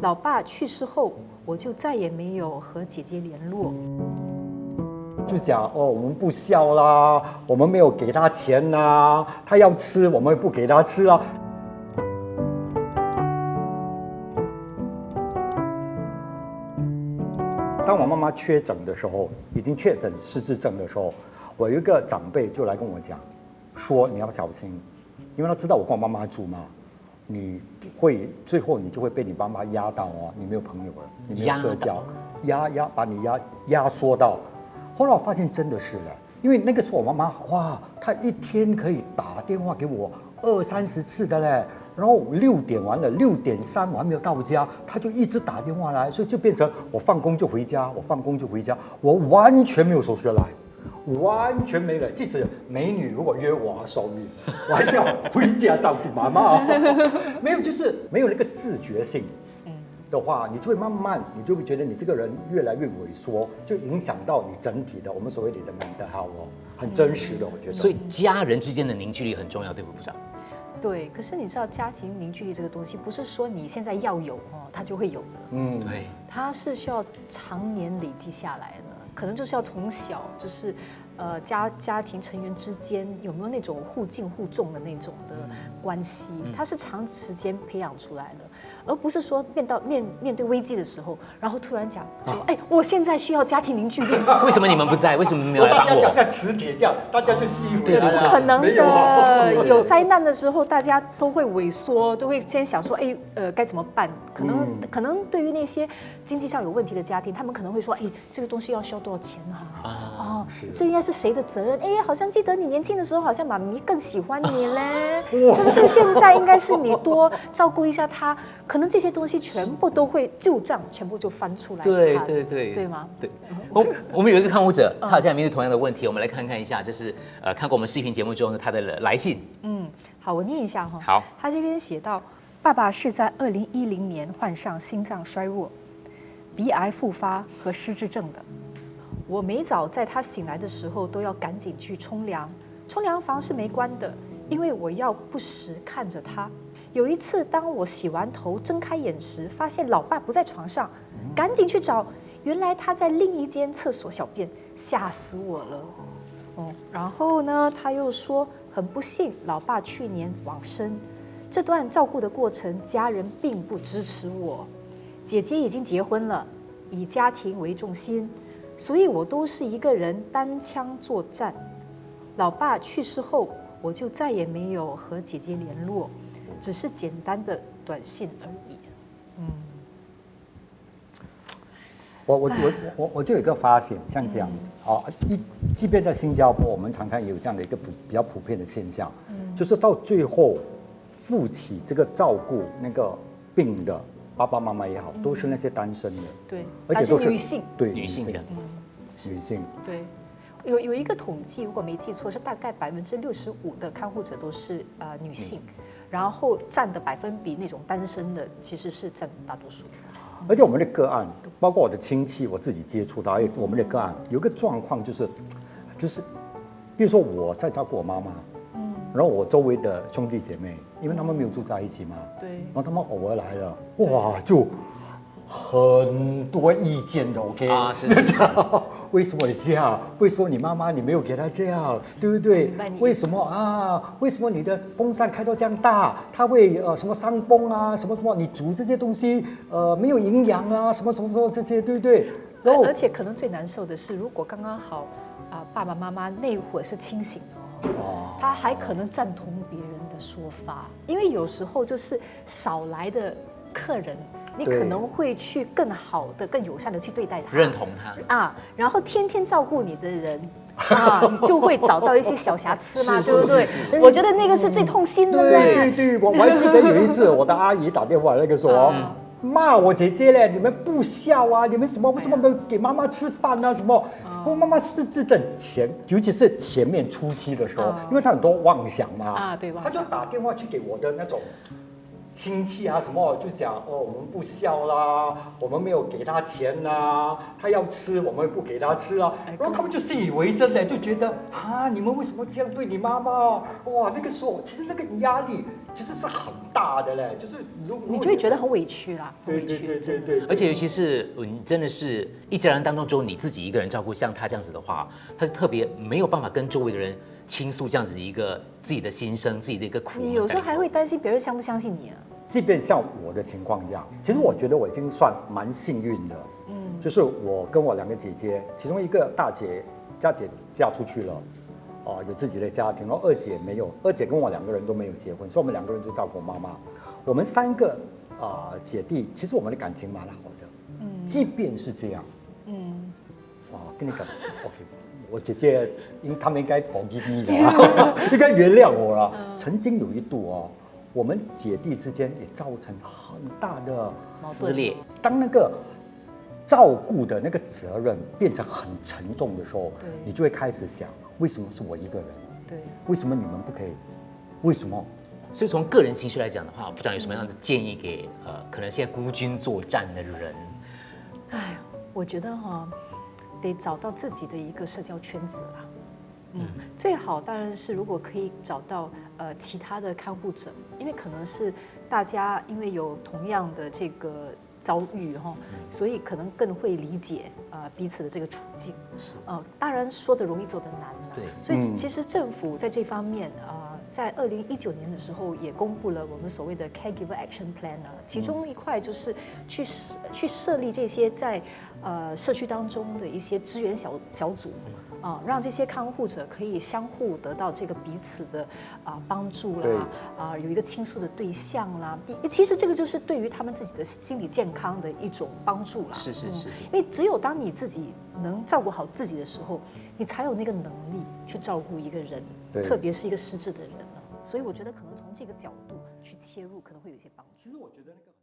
老爸去世后，我就再也没有和姐姐联络。就讲哦，我们不孝啦，我们没有给他钱啦，他要吃我们不给他吃啦。当我妈妈确诊的时候，已经确诊失智症的时候，我有一个长辈就来跟我讲，说你要小心，因为他知道我跟我妈妈住嘛，你会最后你就会被你妈妈压到哦，你没有朋友了，你没有社交，把你压缩到。后来我发现真的是了，因为那个时候我妈妈哇，她一天可以打电话给我20-30次的嘞。然后6点完了，6点3我还没有到家，她就一直打电话来，所以就变成我放工就回家，我完全没有说出来。完全没了，即使美女如果约我sorry，我还是要回家照顾妈妈。没有，就是没有那个自觉性的话，你就会慢慢，你就会觉得你这个人越来越萎缩，就影响到你整体的我们所谓的mental health哦，很真实的，我觉得。所以家人之间的凝聚力很重要，对不，部长？对，可是你知道家庭凝聚力这个东西，不是说你现在要有哦，它就会有的。对，它是需要常年累积下来的，可能就是要从小就是家庭成员之间有没有那种互敬互重的那种的关系，它是长时间培养出来的，而不是说面对危机的时候，然后突然讲说，哎，我现在需要家庭凝聚力。为什么你们不在？为什么没有来帮我？大家像磁铁这样，大家就吸回来了。不可能没有的，有灾难的时候，大家都会萎缩，都会先想说，哎，该怎么办？可能对于那些经济上有问题的家庭，他们可能会说，哎，这个东西要需要多少钱啊？这应该是谁的责任？哎，好像记得你年轻的时候，好像妈咪更喜欢你嘞，是不是？现在应该是你多照顾一下他，可能这些东西全部都会旧账，全部就翻出来。对吗？对。我们有一个看护者，他好像面对同样的问题，我们来看看一下，就是看过我们视频节目之后呢，他的来信。好，我念一下哈。好，他这边写到，爸爸是在2010年患上心脏衰弱、鼻癌复发和失智症的。我每早在他醒来的时候都要赶紧去冲凉，冲凉房是没关的，因为我要不时看着他。有一次，当我洗完头睁开眼时，发现老爸不在床上，赶紧去找，原来他在另一间厕所小便，吓死我了。然后呢，他又说很不幸，老爸去年往生。这段照顾的过程，家人并不支持我。姐姐已经结婚了，以家庭为重心，所以我都是一个人单枪作战。老爸去世后，我就再也没有和姐姐联络，只是简单的短信而已。我就有一个发现，像这样即便在新加坡，我们常常也有这样的一个比较普遍的现象，就是到最后负起这个照顾那个病的爸爸妈妈也好，都是那些单身的，对，而且都是女性，对女性的，女性，对。有一个统计，如果没记错，是大概65%的看护者都是女性，然后占的百分比那种单身的其实是占大多数。而且我们的个案，包括我的亲戚，我自己接触到，我们的个案有一个状况就是，比如说我在照顾我妈妈，然后我周围的兄弟姐妹，因为他们没有住在一起嘛，对，然后他们偶尔来了，哇，就很多意见的 ，OK 啊，是为什么你这样？为什么你妈妈你没有给她这样？对不对？为什么啊？为什么你的风扇开到这样大？它会什么伤风啊？什么？你煮这些东西没有营养啊？什么这些，对不对？然后而且可能最难受的是，如果刚刚好爸爸妈妈那会儿是清醒的他还可能赞同别人的说法，因为有时候就是少来的客人。你可能会去更好的、更友善的去对待他，认同他然后天天照顾你的人你就会找到一些小瑕疵嘛，对不对？我觉得那个是最痛心的嘞。对，我还记得有一次，我的阿姨打电话那个说，骂我姐姐嘞，你们不孝啊，你们为什么没有给妈妈吃饭啊？什么？我妈妈失智症前，尤其是前面初期的时候，因为她很多妄想嘛，对，她就打电话去给我的那种亲戚啊什么就讲哦，我们不孝啦，我们没有给他钱啦，他要吃我们不给他吃啊，然后他们就信以为真的，就觉得啊，你们为什么这样对你妈妈？哇，那个时候其实那个压力其实是很大的嘞，就是你就会觉得很委屈啦，对对对对对，而且尤其是你真的是一家人当中只有你自己一个人照顾，像他这样子的话，他就特别没有办法跟周围的人倾诉这样子的一个自己的心声，自己的一个苦。你有时候还会担心别人相不相信你啊。即便像我的情况这样，其实我觉得我已经算蛮幸运的。就是我跟我2个姐姐，其中一个大姐嫁出去了，有自己的家庭，然后2姐没有，2姐跟我2个人都没有结婚，所以我们2个人就照顾我妈妈。我们3个姐弟，其实我们的感情蛮好的。即便是这样，跟你讲 ，OK， 我姐姐，他们应该 forgive me 的，应该原谅我了。曾经有一度我们姐弟之间也造成很大的撕裂。当那个照顾的那个责任变成很沉重的时候，你就会开始想，为什么是我一个人？对，为什么你们不可以？为什么？所以从个人情绪来讲的话，部长有什么样的建议给可能现在孤军作战的人？哎，我觉得得找到自己的一个社交圈子啦。最好当然是如果可以找到其他的看护者，因为可能是大家因为有同样的这个遭遇所以可能更会理解彼此的这个处境。当然说的容易做得难了。对，所以其实政府在这方面在2019年的时候也公布了我们所谓的 Caregiver Action Plan 其中一块就是去设立这些在社区当中的一些支援小组。让这些看护者可以相互得到这个彼此的帮助啦，有一个倾诉的对象啦。其实这个就是对于他们自己的心理健康的一种帮助啦。是。因为只有当你自己能照顾好自己的时候，你才有那个能力去照顾一个人，特别是一个失智的人。所以我觉得可能从这个角度去切入，可能会有一些帮助。其实我觉得那个。